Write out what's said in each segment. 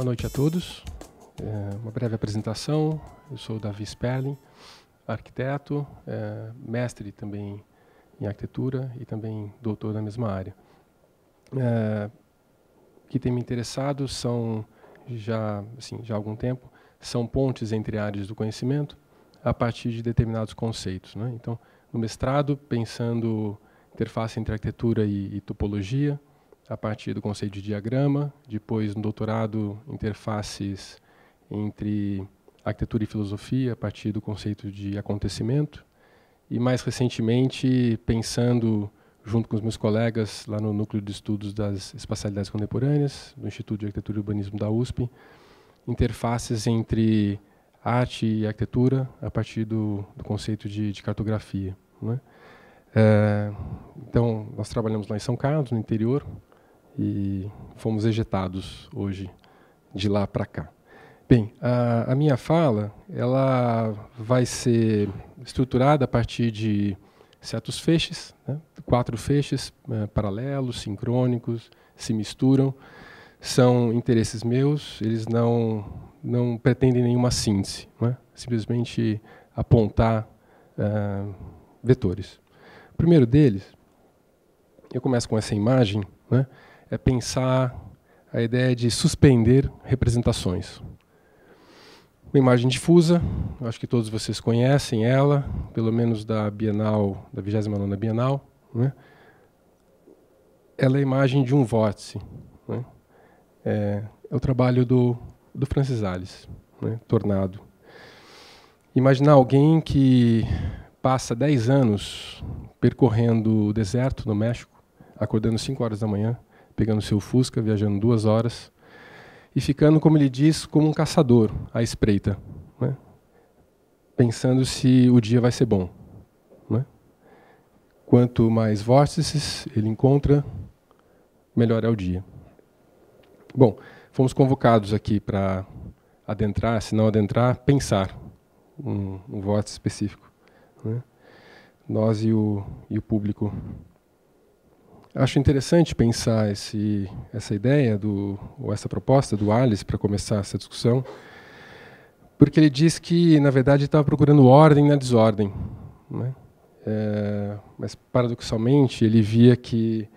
noite a todos. Uma breve apresentação. Eu sou o Davi Sperling, arquiteto, mestre também em arquitetura e também doutor na mesma área. O que tem me interessado são, já há algum tempo, são pontes entre áreas do conhecimento a partir de determinados conceitos, né? Então, no mestrado, pensando interface entre arquitetura e topologia, a partir do conceito de diagrama. Depois, no doutorado, interfaces entre arquitetura e filosofia, a partir do conceito de acontecimento. E, mais recentemente, pensando, junto com os meus colegas, lá no Núcleo de Estudos das Espacialidades Contemporâneas, do Instituto de Arquitetura e Urbanismo da USP, interfaces entre arte e arquitetura, a partir do conceito de cartografia, né? Então, nós trabalhamos lá em São Carlos, no interior, e fomos ejetados hoje de lá para cá. Bem, a minha fala ela vai ser estruturada a partir de certos feixes, né? 4 feixes paralelos, sincrônicos, se misturam. São interesses meus, eles não pretendem nenhuma síntese, né? Simplesmente apontar vetores. O primeiro deles, eu começo com essa imagem, né? É pensar a ideia de suspender representações. Uma imagem difusa, acho que todos vocês conhecem ela, pelo menos da Bienal, da 29ª Bienal, né? Ela é a imagem de um vórtice, né? É o trabalho do Francis Allis, né? Tornado. Imaginar alguém que passa 10 anos percorrendo o deserto no México, acordando 5 horas da manhã, pegando seu Fusca, viajando 2 horas, e ficando, como ele diz, como um caçador à espreita, né? Pensando se o dia vai ser bom, né? Quanto mais vórtices ele encontra, melhor é o dia. Bom, fomos convocados aqui para adentrar, se não adentrar, pensar um vórtice específico, né? Nós e o público. Acho interessante pensar essa ideia, ou essa proposta do Allis para começar essa discussão, porque ele diz que, na verdade, estava procurando ordem na desordem, né? Mas, paradoxalmente, ele via que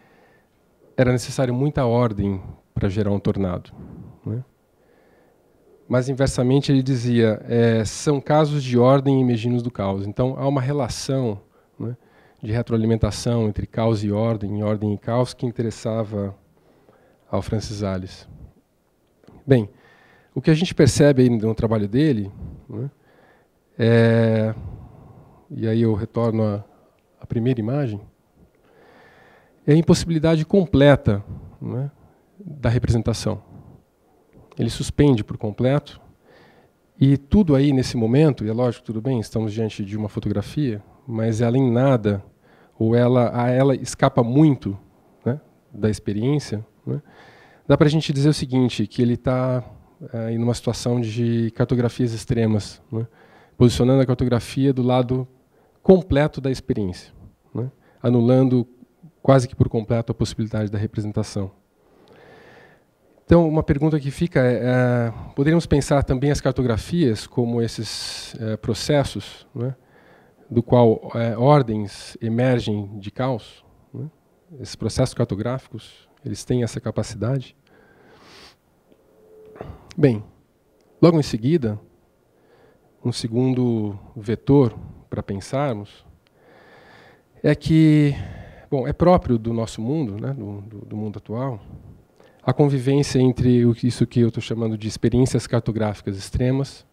era necessário muita ordem para gerar um tornado, né? Mas, inversamente, ele dizia, são casos de ordem emergindo do caos. Então, há uma relação, né, de retroalimentação entre caos e ordem e caos, que interessava ao Francis Allis. Bem, o que a gente percebe aí no trabalho dele, né, e aí eu retorno à primeira imagem, é a impossibilidade completa, né, da representação. Ele suspende por completo, e tudo aí nesse momento, e é lógico, tudo bem, estamos diante de uma fotografia, mas ela em nada, ou ela escapa muito, né, da experiência, né? Dá para a gente dizer o seguinte, que ele está em uma situação de cartografias extremas, né, posicionando a cartografia do lado completo da experiência, né, anulando quase que por completo a possibilidade da representação. Então, uma pergunta que fica poderíamos pensar também as cartografias como esses processos, né, do qual ordens emergem de caos, né? Esses processos cartográficos, eles têm essa capacidade. Bem, logo em seguida, um segundo vetor para pensarmos é que, bom, é próprio do nosso mundo, né, do mundo atual, a convivência entre isso que eu estou chamando de experiências cartográficas extremas,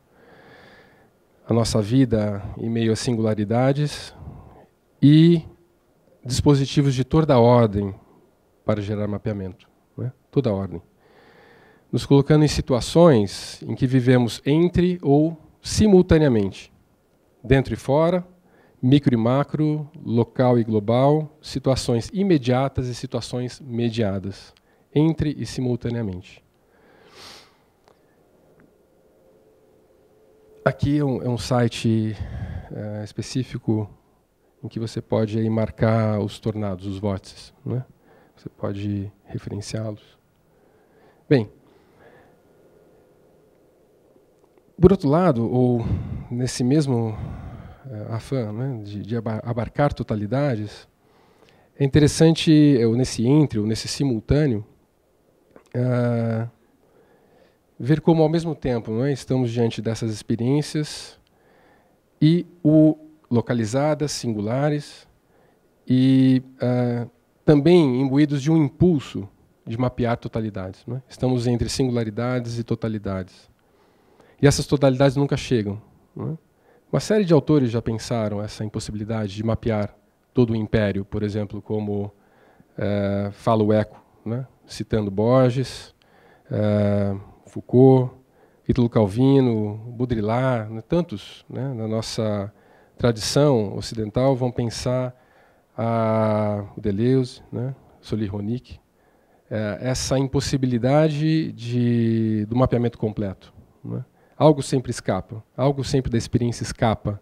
a nossa vida em meio a singularidades e dispositivos de toda a ordem para gerar mapeamento, né? Toda a ordem. Nos colocando em situações em que vivemos entre ou simultaneamente, dentro e fora, micro e macro, local e global, situações imediatas e situações mediadas, entre e simultaneamente. Aqui é um site específico em que você pode aí marcar os tornados, os vórtices, né? Você pode referenciá-los. Bem, Por outro lado, ou nesse mesmo afã, né, de abarcar totalidades, é interessante, ou nesse simultâneo, ver como, ao mesmo tempo, não é, estamos diante dessas experiências e localizadas, singulares, e também imbuídos de um impulso de mapear totalidades. Não é? Estamos entre singularidades e totalidades. E essas totalidades nunca chegam. Não é? Uma série de autores já pensaram essa impossibilidade de mapear todo o império, por exemplo, como fala o Eco, né? Citando Borges, Foucault, Ítalo Calvino, Baudrillard, né? Tantos, né? Na nossa tradição ocidental vão pensar o Deleuze, né? Solly-Ronick, essa impossibilidade do mapeamento completo. Né? Algo sempre escapa, algo sempre da experiência escapa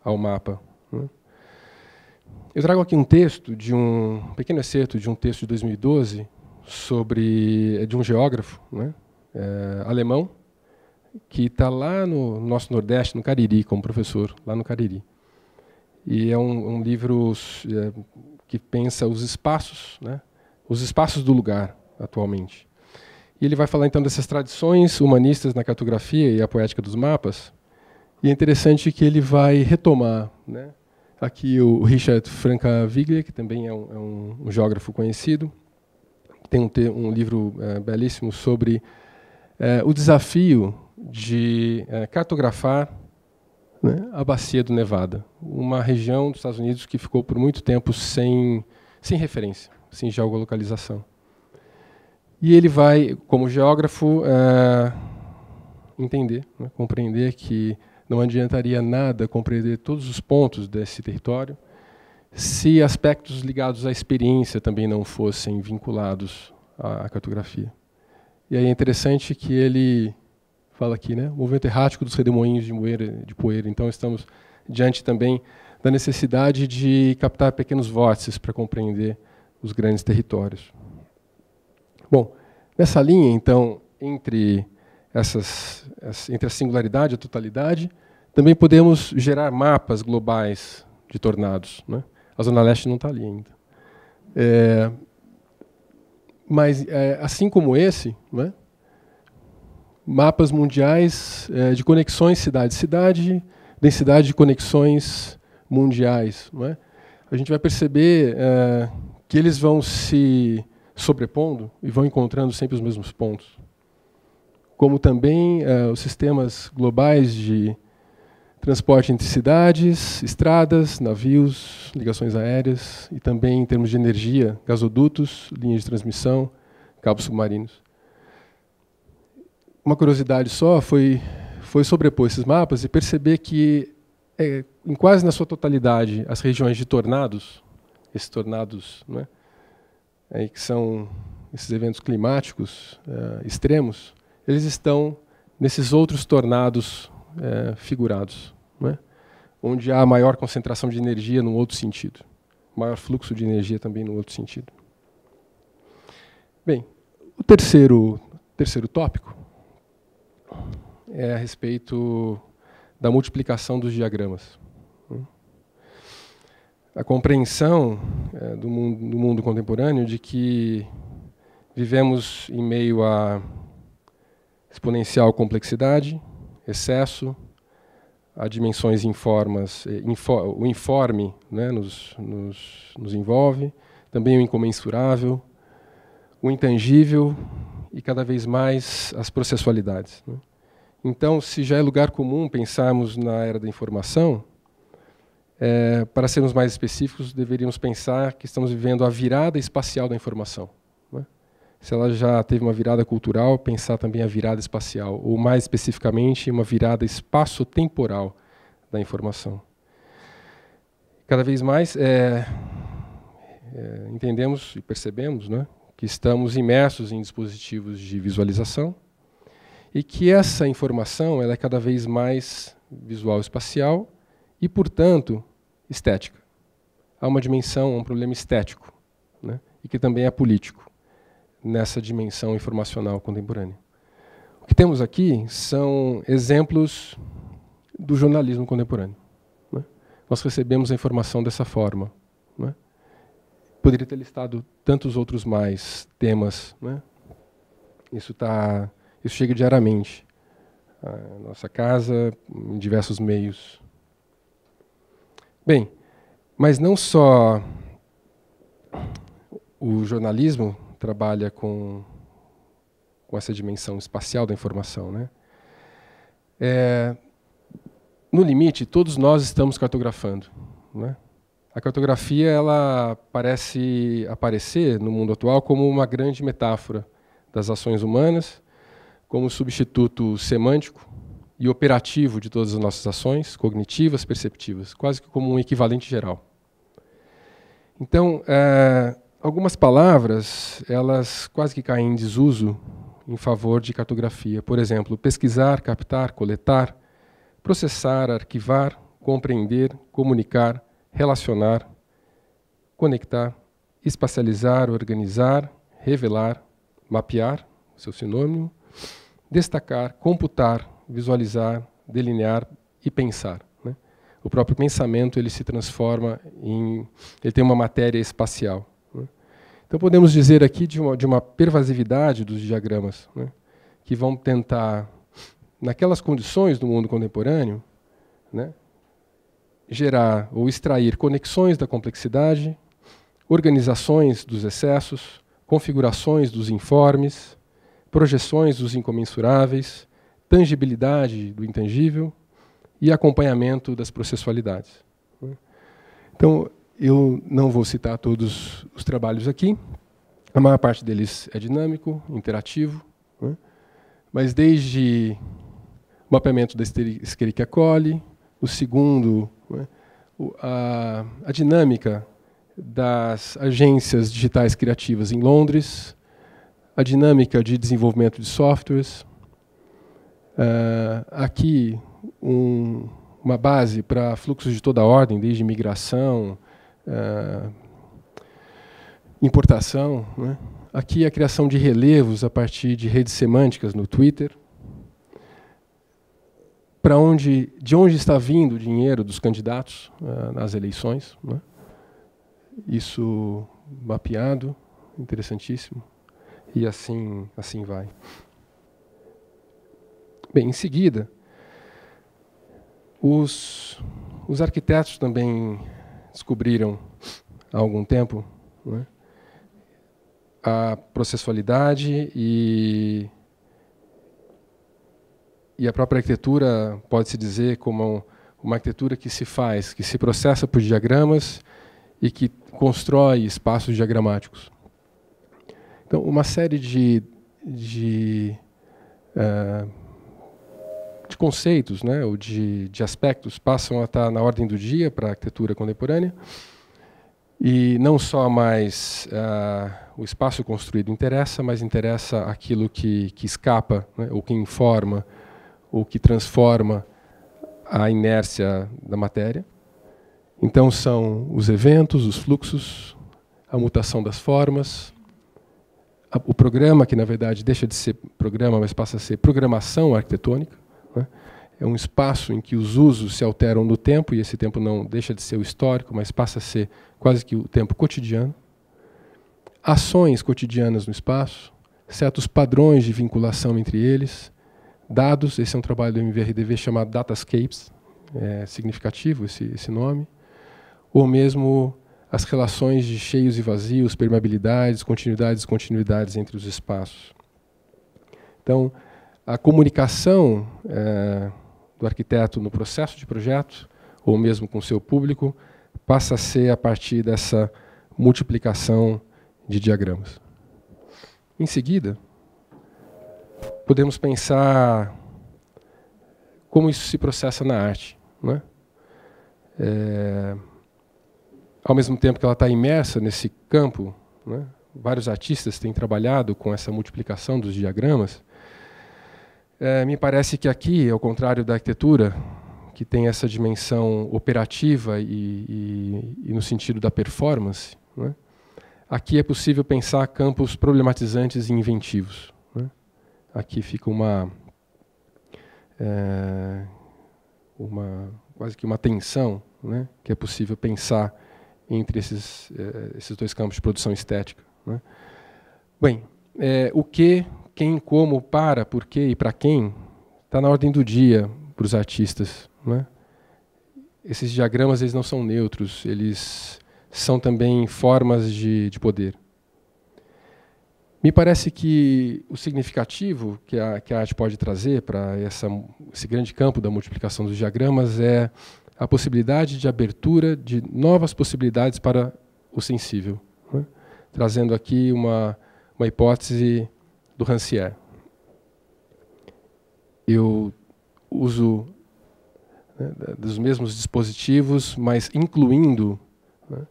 ao mapa. Né? Eu trago aqui um texto, um pequeno excerto de um texto de 2012, de um geógrafo, né? Alemão, que está lá no nosso Nordeste, no Cariri, como professor, lá no Cariri. E é um livro que pensa os espaços, né? Os espaços do lugar, atualmente. E ele vai falar, então, dessas tradições humanistas na cartografia e a poética dos mapas. E é interessante que ele vai retomar, né? Aqui o Richard Francaviglia, que também é um geógrafo conhecido, tem um livro belíssimo sobre o desafio de cartografar, né, a Bacia do Nevada, uma região dos Estados Unidos que ficou por muito tempo sem referência, sem geolocalização. E ele vai, como geógrafo, entender, né, compreender que não adiantaria nada compreender todos os pontos desse território se aspectos ligados à experiência também não fossem vinculados à cartografia. E aí é interessante que ele fala aqui, né, o movimento errático dos redemoinhos de poeira. Então estamos diante também da necessidade de captar pequenos vórtices para compreender os grandes territórios. Bom, nessa linha, então, entre a singularidade e a totalidade, também podemos gerar mapas globais de tornados. Né? A Zona Leste não está ali ainda. Mas, assim como esse, né, mapas mundiais de conexões cidade-cidade, densidade de conexões mundiais. Não é? A gente vai perceber que eles vão se sobrepondo e vão encontrando sempre os mesmos pontos. Como também os sistemas globais de transporte entre cidades, estradas, navios, ligações aéreas e também em termos de energia, gasodutos, linhas de transmissão, cabos submarinos. Uma curiosidade só foi sobrepor esses mapas e perceber que, em quase na sua totalidade, as regiões de tornados, esses tornados, né, que são esses eventos climáticos extremos, eles estão nesses outros tornados figurados, né, onde há maior concentração de energia num outro sentido, maior fluxo de energia também no outro sentido. Bem, o terceiro tópico é a respeito da multiplicação dos diagramas. A compreensão do mundo contemporâneo de que vivemos em meio a exponencial complexidade, excesso, a dimensões informas, o informe, né, nos envolve, também o incomensurável, o intangível e cada vez mais as processualidades. Né? Então, se já é lugar comum pensarmos na era da informação, para sermos mais específicos, deveríamos pensar que estamos vivendo a virada espacial da informação. Né? Se ela já teve uma virada cultural, pensar também a virada espacial, ou mais especificamente, uma virada espaço-temporal da informação. Cada vez mais entendemos e percebemos, né, que estamos imersos em dispositivos de visualização e que essa informação ela é cada vez mais visual espacial e, portanto, estética. Há uma dimensão, um problema estético, né, e que também é político nessa dimensão informacional contemporânea. O que temos aqui são exemplos do jornalismo contemporâneo. Né? Nós recebemos a informação dessa forma. Né? Poderia ter listado tantos outros mais temas. Né? Isso chega diariamente à nossa casa, em diversos meios. Bem, mas não só o jornalismo trabalha com essa dimensão espacial da informação, né? No limite, todos nós estamos cartografando, né? A cartografia ela parece aparecer no mundo atual como uma grande metáfora das ações humanas, como substituto semântico e operativo de todas as nossas ações, cognitivas, perceptivas, quase que como um equivalente geral. Então, algumas palavras, elas quase que caem em desuso em favor de cartografia. Por exemplo, pesquisar, captar, coletar, processar, arquivar, compreender, comunicar, relacionar, conectar, espacializar, organizar, revelar, mapear, seu sinônimo, destacar, computar, visualizar, delinear e pensar. Né? O próprio pensamento ele se transforma ele tem uma matéria espacial. Né? Então podemos dizer aqui de uma pervasividade dos diagramas, né? Que vão tentar, naquelas condições do mundo contemporâneo, né? Gerar ou extrair conexões da complexidade, organizações dos excessos, configurações dos informes, projeções dos incomensuráveis, tangibilidade do intangível e acompanhamento das processualidades. Então, eu não vou citar todos os trabalhos aqui, a maior parte deles é dinâmico, interativo, né? Mas desde o mapeamento da Escherichia coli, o segundo, né? a dinâmica das agências digitais criativas em Londres, a dinâmica de desenvolvimento de softwares, aqui uma base para fluxos de toda a ordem, desde migração, importação, né? Aqui a criação de relevos a partir de redes semânticas no Twitter, de onde está vindo o dinheiro dos candidatos nas eleições, né? Isso mapeado, interessantíssimo, e assim vai. Bem, em seguida, os arquitetos também descobriram há algum tempo, né, a processualidade e a própria arquitetura pode-se dizer como uma arquitetura que se processa por diagramas e que constrói espaços diagramáticos. Então, uma série de conceitos, né, ou de aspectos passam a estar na ordem do dia para a arquitetura contemporânea, e não só mais o espaço construído interessa, mas interessa aquilo que escapa, né, ou que informa, ou que transforma a inércia da matéria. Então são os eventos, os fluxos, a mutação das formas, o programa, que na verdade deixa de ser programa, mas passa a ser programação arquitetônica, né? É um espaço em que os usos se alteram no tempo, e esse tempo não deixa de ser o histórico, mas passa a ser quase que o tempo cotidiano. Ações cotidianas no espaço, certos padrões de vinculação entre eles, dados, esse é um trabalho do MVRDV chamado Datascapes, é significativo esse nome, ou mesmo as relações de cheios e vazios, permeabilidades, continuidades e descontinuidades entre os espaços. Então, a comunicação do arquiteto no processo de projeto, ou mesmo com o seu público, passa a ser a partir dessa multiplicação de diagramas. Em seguida, podemos pensar como isso se processa na arte, né? Ao mesmo tempo que ela está imersa nesse campo, né, vários artistas têm trabalhado com essa multiplicação dos diagramas. Me parece que aqui, ao contrário da arquitetura, que tem essa dimensão operativa e no sentido da performance, né, aqui é possível pensar campos problematizantes e inventivos, né? aqui fica quase que uma tensão, né, que é possível pensar entre esses dois campos de produção estética, né. Bem, o que, quem, como, para, por quê e para quem está na ordem do dia para os artistas, né. Esses diagramas, eles não são neutros, eles são também formas de poder. Me parece que o significativo que a arte pode trazer para esse grande campo da multiplicação dos diagramas é a possibilidade de abertura de novas possibilidades para o sensível, né? Trazendo aqui uma hipótese do Rancière. Eu uso, né, dos mesmos dispositivos, mas incluindo, né,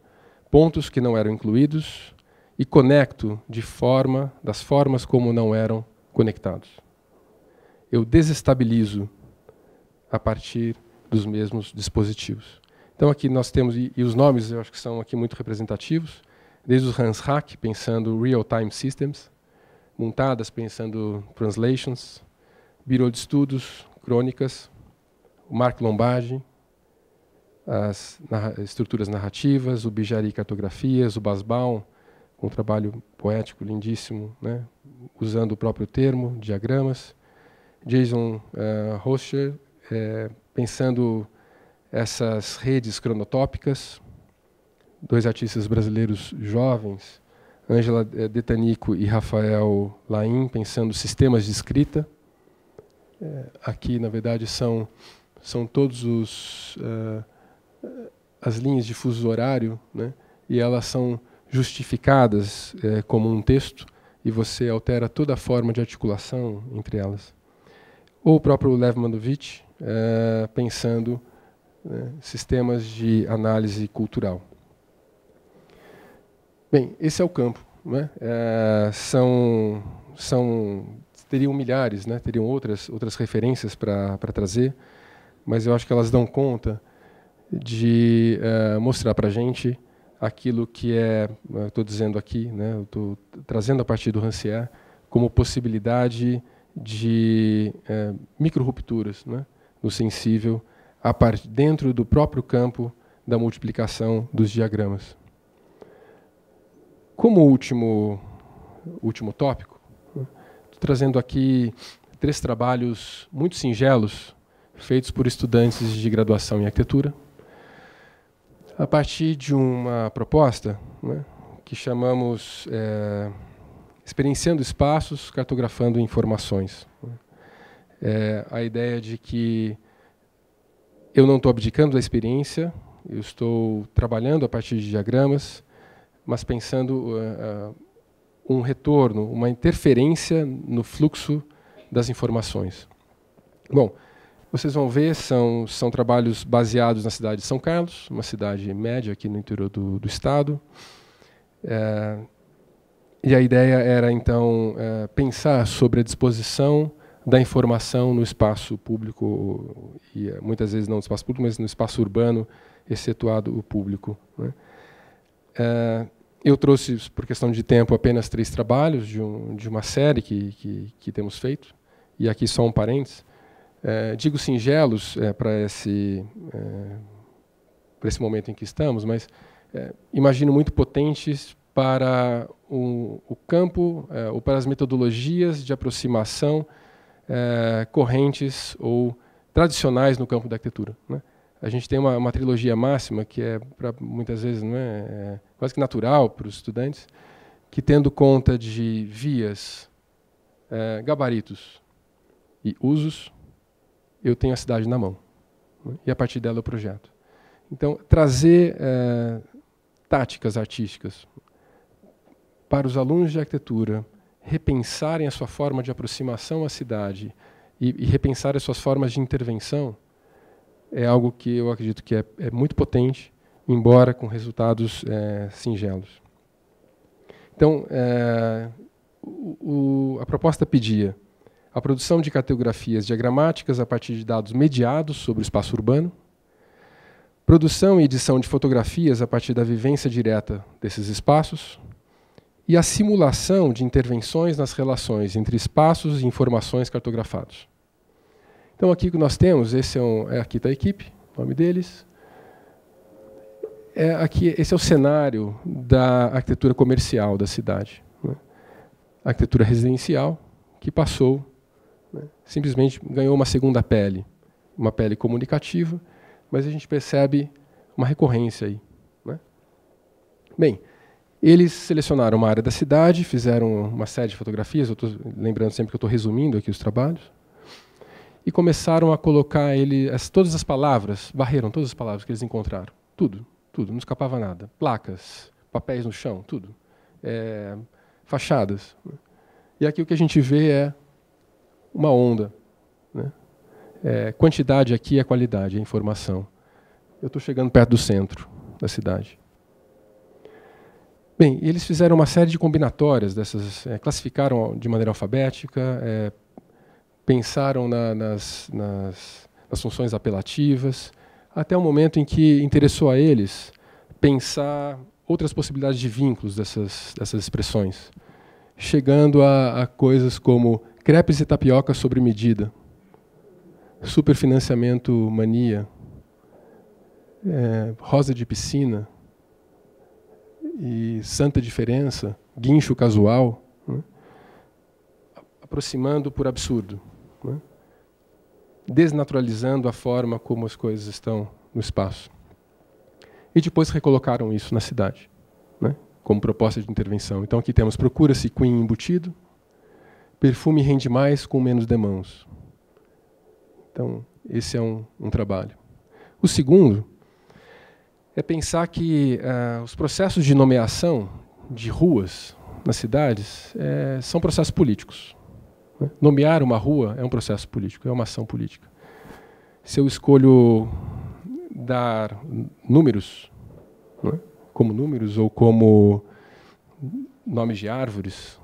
pontos que não eram incluídos e conecto das formas como não eram conectados. Eu desestabilizo a partir dos mesmos dispositivos. Então aqui nós temos, e os nomes eu acho que são aqui muito representativos, desde os Hans Hack, pensando Real-Time Systems, Montadas, pensando Translations, Biro de Estudos, Crônicas, o Marc Lombardi, as estruturas narrativas, o Bijari Cartografias, o Basbaum, com um trabalho poético lindíssimo, né, usando o próprio termo, diagramas, Jason Roscher, pensando essas redes cronotópicas, dois artistas brasileiros jovens, Ângela Detanico e Rafael Laim, pensando sistemas de escrita. Aqui, na verdade, são todos as linhas de fuso horário, né, e elas são justificadas como um texto, e você altera toda a forma de articulação entre elas. Ou o próprio Lev Manovich, pensando, né, sistemas de análise cultural. Bem, esse é o campo, né? Teriam milhares, né? Teriam outras referências para trazer, mas eu acho que elas dão conta de mostrar para a gente aquilo que estou dizendo aqui, né? Estou trazendo a partir do Rancière como possibilidade de micro-rupturas, né, no sensível, dentro do próprio campo da multiplicação dos diagramas. Como último tópico, estou trazendo aqui 3 trabalhos muito singelos, feitos por estudantes de graduação em arquitetura, a partir de uma proposta, né, que chamamos Experienciando Espaços, Cartografando Informações. A ideia de que eu não estou abdicando da experiência, eu estou trabalhando a partir de diagramas, mas pensando um retorno, uma interferência no fluxo das informações. Bom, vocês vão ver, são trabalhos baseados na cidade de São Carlos, uma cidade média aqui no interior do estado. E a ideia era, então, pensar sobre a disposição da informação no espaço público, e muitas vezes não no espaço público, mas no espaço urbano, excetuado o público, né? Eu trouxe, por questão de tempo, apenas 3 trabalhos de uma série que temos feito, e aqui só um parênteses. Digo singelos para esse momento em que estamos, mas imagino muito potentes para o campo ou para as metodologias de aproximação correntes ou tradicionais no campo da arquitetura, né? A gente tem uma trilogia máxima que muitas vezes não quase que natural para os estudantes, que, tendo conta de vias, gabaritos e usos, eu tenho a cidade na mão, né? E a partir dela eu projeto. Então, trazer táticas artísticas para os alunos de arquitetura repensarem a sua forma de aproximação à cidade e repensar as suas formas de intervenção é algo que eu acredito que é muito potente, embora com resultados singelos. Então, a proposta pedia a produção de cartografias diagramáticas a partir de dados mediados sobre o espaço urbano, produção e edição de fotografias a partir da vivência direta desses espaços, e a simulação de intervenções nas relações entre espaços e informações cartografados. Então aqui que nós temos, aqui está a equipe, o nome deles. Esse é o cenário da arquitetura comercial da cidade, né? A arquitetura residencial que passou, né, simplesmente ganhou uma segunda pele, uma pele comunicativa, mas a gente percebe uma recorrência aí, né? Bem, eles selecionaram uma área da cidade, fizeram uma série de fotografias, eu estou lembrando sempre que eu estou resumindo aqui os trabalhos, e começaram a colocar todas as palavras, varreram todas as palavras que eles encontraram, tudo, não escapava nada, placas, papéis no chão, tudo, fachadas. E aqui o que a gente vê é uma onda, né? Quantidade aqui é qualidade, é informação. Eu estou chegando perto do centro da cidade. Bem, eles fizeram uma série de combinatórias dessas, classificaram de maneira alfabética, pensaram nas funções apelativas, até o momento em que interessou a eles pensar outras possibilidades de vínculos dessas expressões, chegando a coisas como crepes e tapioca sobre medida, superfinanciamento mania, rosa de piscina e santa diferença, guincho casual, né? Aproximando por absurdo, né? Desnaturalizando a forma como as coisas estão no espaço. E depois recolocaram isso na cidade, né, como proposta de intervenção. Então aqui temos procura-se Queen embutido, perfume rende mais com menos demãos. Então esse é um trabalho. O segundo é pensar que os processos de nomeação de ruas nas cidades são processos políticos, né? Nomear uma rua é um processo político, é uma ação política. Se eu escolho dar números, né, como números ou como nomes de árvores,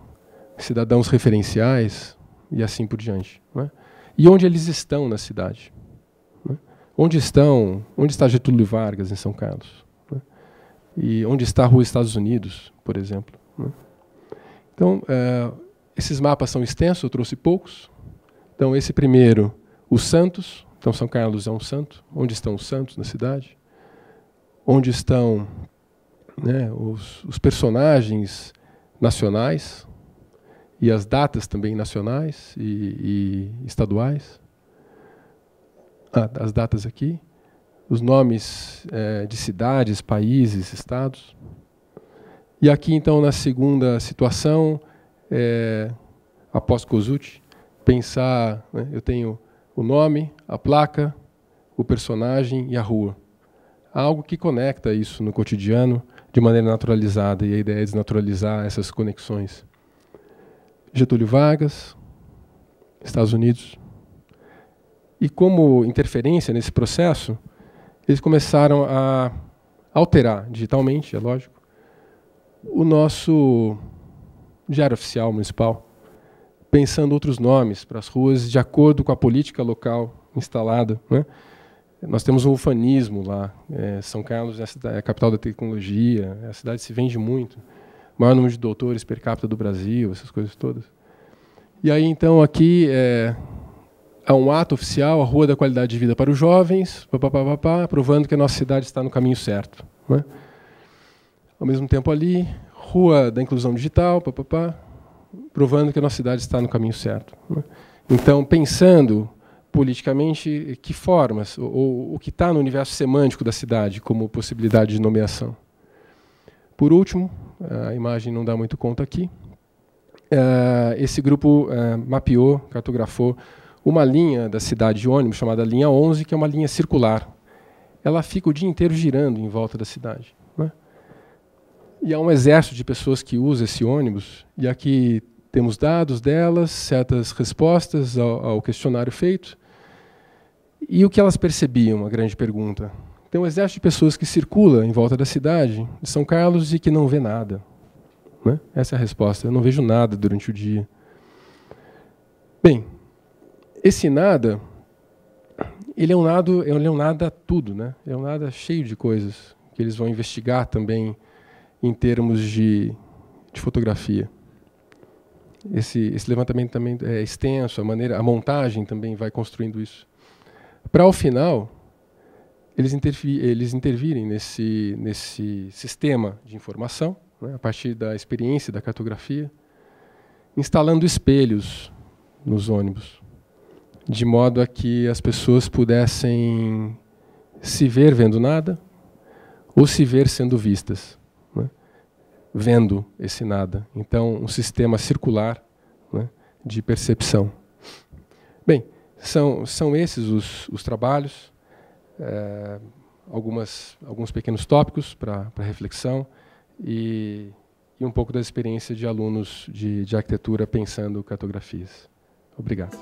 cidadãos referenciais e assim por diante, né? E onde eles estão na cidade, né? Onde está Getúlio Vargas em São Carlos, né? E onde está a Rua Estados Unidos, por exemplo, né? Então, esses mapas são extensos, eu trouxe poucos. Então, esse primeiro, os santos. Então, São Carlos é um santo. Onde estão os santos na cidade? Onde estão, né, os personagens nacionais e as datas também nacionais e estaduais? As datas aqui. Os nomes de cidades, países, estados. E aqui, então, na segunda situação, após Kosuth, pensar, né, eu tenho o nome, a placa, o personagem e a rua. Há algo que conecta isso no cotidiano de maneira naturalizada, e a ideia é desnaturalizar essas conexões. Getúlio Vargas, Estados Unidos. E como interferência nesse processo, eles começaram a alterar digitalmente, é lógico, o nosso diário oficial municipal, pensando outros nomes para as ruas de acordo com a política local instalada, né? Nós temos um ufanismo lá. São Carlos é a capital da tecnologia, a cidade se vende muito, o maior número de doutores per capita do Brasil, essas coisas todas. E aí, então, aqui há um ato oficial, a Rua da Qualidade de Vida para os Jovens, provando que a nossa cidade está no caminho certo, né? Ao mesmo tempo ali, Rua da Inclusão Digital, provando que a nossa cidade está no caminho certo, né? Então, pensando politicamente que formas, ou o que está no universo semântico da cidade como possibilidade de nomeação. Por último, a imagem não dá muito conta aqui, esse grupo mapeou, cartografou uma linha da cidade de ônibus chamada linha 11, que é uma linha circular. Ela fica o dia inteiro girando em volta da cidade, né? E há um exército de pessoas que usa esse ônibus, e aqui temos dados delas, certas respostas ao questionário feito. E o que elas percebiam, a grande pergunta? Tem um exército de pessoas que circula em volta da cidade de São Carlos e que não vê nada, né? Essa é a resposta. Eu não vejo nada durante o dia. Bem, esse nada, ele é um nada tudo, né? É um nada cheio de coisas que eles vão investigar também em termos de de fotografia. Esse levantamento também é extenso, a montagem também vai construindo isso. Para ao final, eles intervirem nesse sistema de informação, né, a partir da experiência da cartografia, instalando espelhos nos ônibus, de modo a que as pessoas pudessem se ver vendo nada, ou se ver sendo vistas, né, vendo esse nada. Então, um sistema circular, né, de percepção. Bem, são esses os trabalhos, alguns pequenos tópicos para reflexão e um pouco da experiência de alunos de arquitetura pensando cartografias. Obrigado.